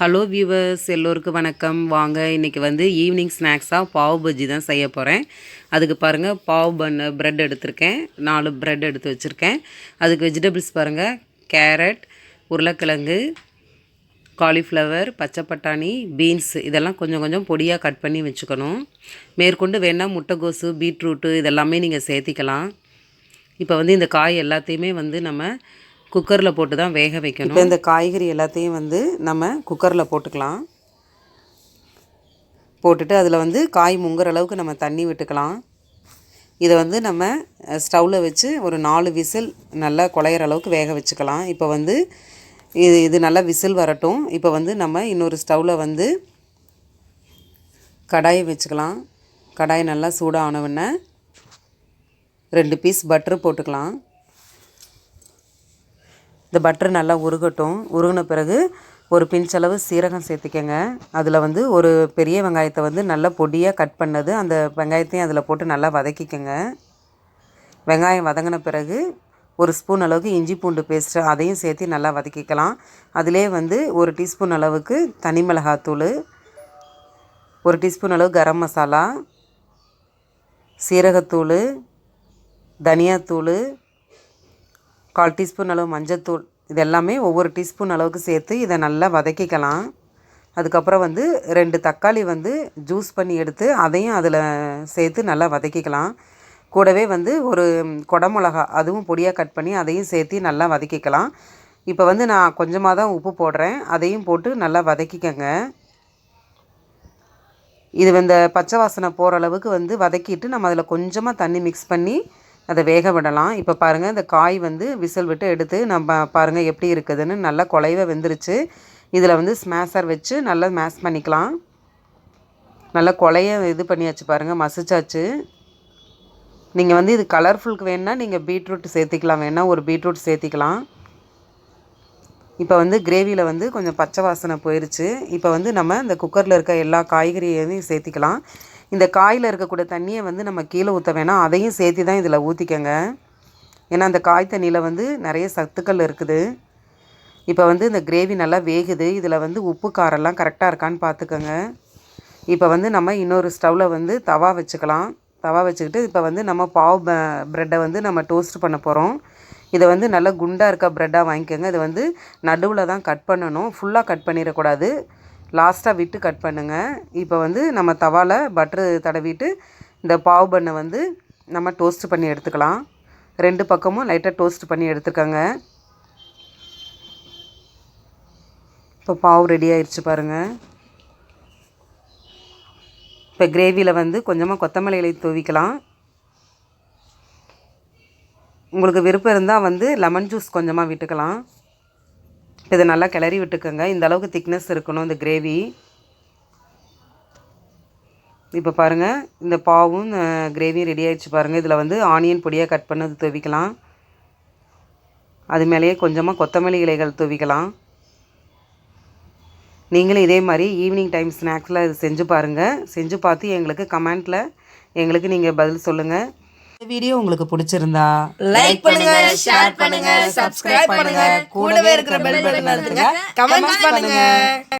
Hello viewers, எல்லோருக்கும் வணக்கம். வாங்க இன்றைக்கி வந்து ஈவினிங் ஸ்நாக்ஸாக பாவ் பஜ்ஜி தான் செய்ய போகிறேன். அதுக்கு பாருங்கள், பாவ் பன்னு ப்ரெட் எடுத்திருக்கேன். 4 ப்ரெட் எடுத்து வச்சுருக்கேன். அதுக்கு வெஜிடபிள்ஸ் பாருங்கள், கேரட், உருளைக்கிழங்கு, காலிஃப்ளவர், பச்சை பட்டாணி, பீன்ஸ் இதெல்லாம் கொஞ்சம் கொஞ்சம் பொடியாக கட் பண்ணி வச்சுக்கணும். மேற்கொண்டு வேணால் முட்டைகோசு, பீட்ரூட்டு இதெல்லாமே நீங்கள் சேர்த்திக்கலாம். இப்போ வந்து இந்த காய் எல்லாத்தையுமே வந்து நம்ம குக்கரில் போட்டு தான் வேக வைக்கணும். இப்போ இந்த காய்கறி எல்லாத்தையும் வந்து நம்ம குக்கரில் போட்டுக்கலாம். போட்டுட்டு அதில் வந்து காய் முங்குற அளவுக்கு நம்ம தண்ணி விட்டுக்கலாம். இதை வந்து நம்ம ஸ்டவ்வில் வச்சு ஒரு 4 விசில் நல்லா குழையிற அளவுக்கு வேக வச்சுக்கலாம். இப்போ வந்து இது நல்லா விசில் வரட்டும். இப்போ வந்து நம்ம இன்னொரு ஸ்டவ்வில் வந்து கடாயை வச்சுக்கலாம். கடாய் நல்லா சூடானவுடனே 2 பீஸ் பட்டர் போட்டுக்கலாம். இந்த பட்டர் நல்லா உருகட்டும். உருகின பிறகு ஒரு பிஞ்சளவு சீரகம் சேர்த்திக்கங்க. அதில் வந்து ஒரு பெரிய வெங்காயத்தை வந்து நல்லா பொடியாக கட் பண்ணது அந்த வெங்காயத்தையும் அதில் போட்டு நல்லா வதக்கிக்கங்க. வெங்காயம் வதங்கின பிறகு ஒரு ஸ்பூன் அளவுக்கு இஞ்சி பூண்டு பேஸ்ட்டு அதையும் சேர்த்து நல்லா வதக்கிக்கலாம். அதிலே வந்து 1 டீஸ்பூன் அளவுக்கு தனி மிளகாத்தூள், 1 டீஸ்பூன் அளவு கரம் மசாலா, சீரகத்தூள், தனியாத்தூள், 1/4 டீஸ்பூன் அளவு மஞ்சத்தூள், இது எல்லாமே ஒவ்வொரு டீஸ்பூன் அளவுக்கு சேர்த்து இதை நல்லா வதக்கிக்கலாம். அதுக்கப்புறம் வந்து 2 தக்காளி வந்து ஜூஸ் பண்ணி எடுத்து அதையும் அதில் சேர்த்து நல்லா வதக்கிக்கலாம். கூடவே வந்து ஒரு குடமிளகா அதுவும் பொடியாக கட் பண்ணி அதையும் சேர்த்து நல்லா வதக்கிக்கலாம். இப்போ வந்து நான் கொஞ்சமாக தான் உப்பு போடுறேன். அதையும் போட்டு நல்லா வதக்கிக்கங்க. இது இந்த பச்சை வாசனை போகிற அளவுக்கு வந்து வதக்கிட்டு நம்ம அதில் கொஞ்சமாக தண்ணி மிக்ஸ் பண்ணி அதை வேக விடலாம். இப்போ பாருங்கள், இந்த காய் வந்து விசில் விட்டு எடுத்து நம்ம பாருங்கள் எப்படி இருக்குதுன்னு நல்லா குழைவ வெந்துருச்சு. இதில் வந்து ஸ்மேஷர் வச்சு நல்லா மேஷ் பண்ணிக்கலாம். நல்லா குழைய இது பண்ணியாச்சு பாருங்கள், மசிச்சாச்சு. நீங்கள் வந்து இது கலர்ஃபுல்க்கு வேணுன்னா நீங்கள் பீட்ரூட் சேர்த்திக்கலாம், வேணால் ஒரு பீட்ரூட் சேர்த்திக்கலாம். இப்போ வந்து கிரேவியில் வந்து கொஞ்சம் பச்சை வாசனை போயிடுச்சு. இப்போ வந்து நம்ம இந்த குக்கரில் இருக்க எல்லா காய்கறியையும் சேர்த்திக்கலாம். இந்த காயில் இருக்கக்கூடிய தண்ணியை வந்து நம்ம கீழே ஊற்ற வேணாம், அதையும் சேர்த்து தான் இதில் ஊற்றிக்கங்க. ஏன்னா அந்த காய் தண்ணியில் வந்து நிறைய சத்துக்கள் இருக்குது. இப்போ வந்து இந்த கிரேவி நல்லா வேகுது. இதில் வந்து உப்பு காரெல்லாம் கரெக்டாக இருக்கான்னு பார்த்துக்கோங்க. இப்போ வந்து நம்ம இன்னொரு ஸ்டவ்வில் வந்து தவா வச்சுக்கலாம். தவா வச்சுக்கிட்டு இப்போ வந்து நம்ம பாவ் ப்ரெட்டை வந்து நம்ம டோஸ்ட் பண்ண போகிறோம். இதை வந்து நல்லா குண்டாக இருக்க ப்ரெட்டாக வாங்கிக்கோங்க. இதை வந்து நடுவில் தான் கட் பண்ணணும், ஃபுல்லாக கட் பண்ணிடக்கூடாது, லாஸ்ட்டாக விட்டு கட் பண்ணுங்கள். இப்போ வந்து நம்ம தவாவில் பட்ரு தடவிட்டு இந்த பாவ் பண்ணை வந்து நம்ம டோஸ்ட் பண்ணி எடுத்துக்கலாம். 2 பக்கமும் லைட்டாக டோஸ்ட் பண்ணி எடுத்துக்கோங்க. இப்போ பாவ் ரெடி ஆயிடுச்சு பாருங்கள். இப்போ கிரேவியில் வந்து கொஞ்சமாக கொத்தமல்லி இலை தூவிக்கலாம். உங்களுக்கு விருப்பம் இருந்தால் வந்து லெமன் ஜூஸ் கொஞ்சமாக விட்டுக்கலாம். இதை நல்லா கிளறி விட்டுக்கோங்க. இந்த அளவுக்கு திக்னஸ் இருக்கணும் இந்த கிரேவி. இப்போ பாருங்கள், இந்த பாவும் கிரேவியும் ரெடி ஆகிடுச்சு பாருங்கள். இதில் வந்து ஆனியன் பொடியாக கட் பண்ணது தூவிக்கலாம். அது மேலேயே கொஞ்சமாக கொத்தமல்லி இலைகள் தூவிக்கலாம். நீங்களும் இதே மாதிரி ஈவினிங் டைம் ஸ்நாக்ஸில் இது செஞ்சு பாருங்கள். செஞ்சு பார்த்து எங்களுக்கு கமெண்ட்டில் எங்களுக்கு நீங்கள் பதில் சொல்லுங்கள். இந்த வீடியோ உங்களுக்கு பிடிச்சிருந்தா லைக் பண்ணுங்க, ஷேர் பண்ணுங்க, சப்ஸ்கிரைப் பண்ணுங்க, கூடவே இருக்கிற பெல் பட்டனை அழுத்துங்க, கமெண்ட் பண்ணுங்க.